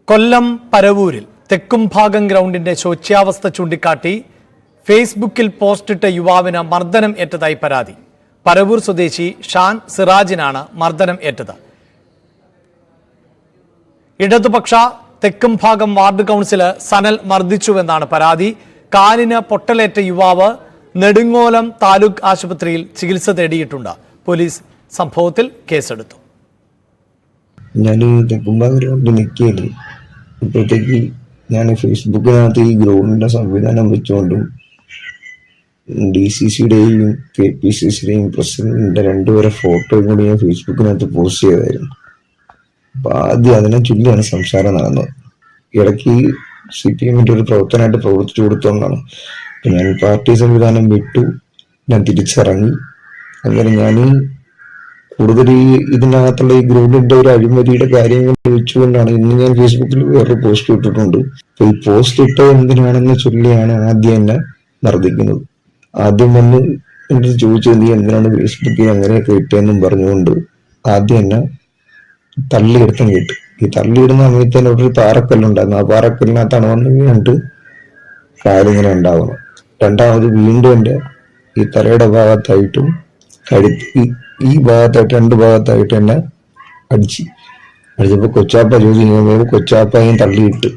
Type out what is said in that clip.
കൊല്ലം പരവൂരിൽ തെക്കുംഭാഗം ഗ്രൗണ്ടിന്റെ ശോച്യാവസ്ഥ ചൂണ്ടിക്കാട്ടി ഫേസ്ബുക്കിൽ പോസ്റ്റിട്ട യുവാവിന് മർദ്ദനം ഏറ്റതായി പരാതി. പരവൂർ സ്വദേശി ഷാൻ സിറാജിനാണ് മർദ്ദനം ഏറ്റത്. ഇടതുപക്ഷ തെക്കുംഭാഗം വാർഡ് കൗൺസിലർ സനൽ മർദ്ദിച്ചുവെന്നാണ് പരാതി. കാലിന് പൊട്ടലേറ്റ യുവാവ് നെടുങ്ങോലം താലൂക്ക് ആശുപത്രിയിൽ ചികിത്സ തേടിയിട്ടുണ്ട്. പോലീസ് സംഭവത്തിൽ കേസെടുത്തു. ഞാൻ തെക്കുംഭാഗം ഗ്രൗണ്ടിൽ നിൽക്കുകയായിരുന്നു. ഇപ്പോഴത്തേക്ക് ഞാൻ ഫേസ്ബുക്കിനകത്ത് ഈ ഗ്രൗണ്ടിന്റെ സംവിധാനം വെച്ചുകൊണ്ടും DCCയുടെയും KPCCയുടെയും പ്രസിഡന്റിന്റെ രണ്ടുപേരെ ഫോട്ടോയും കൂടി ഞാൻ ഫേസ്ബുക്കിനകത്ത് പോസ്റ്റ് ചെയ്തായിരുന്നു. അപ്പൊ ആദ്യം അതിനെ ചൊല്ലിയാണ് സംസാരം നടന്നത്. ഇടയ്ക്ക് CPMന്റെ ഒരു പ്രവർത്തനമായിട്ട് പ്രവർത്തിച്ചു കൊടുത്തോണ്ടാണ്. അപ്പൊ ഞാൻ പാർട്ടി സംവിധാനം വിട്ടു, ഞാൻ തിരിച്ചിറങ്ങി. അങ്ങനെ ഞാൻ കൂടുതൽ ഇതിനകത്തുള്ള ഈ ഗ്രൂപ്പിന്റെ ഒരു അഴിമതിയുടെ കാര്യങ്ങൾ വെച്ചുകൊണ്ടാണ് ഇന്ന് ഞാൻ ഫേസ്ബുക്കിൽ വേറൊരു പോസ്റ്റ് ഇട്ടിട്ടുണ്ട്. അപ്പൊ ഈ പോസ്റ്റ് ഇട്ടത് എന്തിനാണെന്ന് ചൊല്ലിയാണ് ആദ്യം എന്നെ മർദ്ദിക്കുന്നത്. ആദ്യം വന്ന് എന്റെ ചോദിച്ചത് നീ എന്തിനാണ് ഫേസ്ബുക്കിൽ അങ്ങനെയൊക്കെ ഇട്ടെന്നും പറഞ്ഞുകൊണ്ട് ആദ്യം എന്നെ തള്ളിയെടുത്തും കേട്ടു. ഈ തള്ളിയിടുന്ന സമയത്ത് തന്നെ ഒരു പാറക്കല്ലുണ്ടായിരുന്നു. ആ പാറക്കല്ലിനകത്താണ് വന്ന് വീണിട്ട് കാലിങ്ങനെ ഉണ്ടാവുന്നത്. രണ്ടാമത് വീണ്ടും എന്റെ ഈ തലയുടെ ഭാഗത്തായിട്ടും കഴുത്ത് ഈ ഭാഗത്തായിട്ട് രണ്ട് ഭാഗത്തായിട്ട് എന്നെ അടിച്ചപ്പോ കൊച്ചാപ്പ ചോദിച്ചു, കൊച്ചാപ്പയും തള്ളിയിട്ട്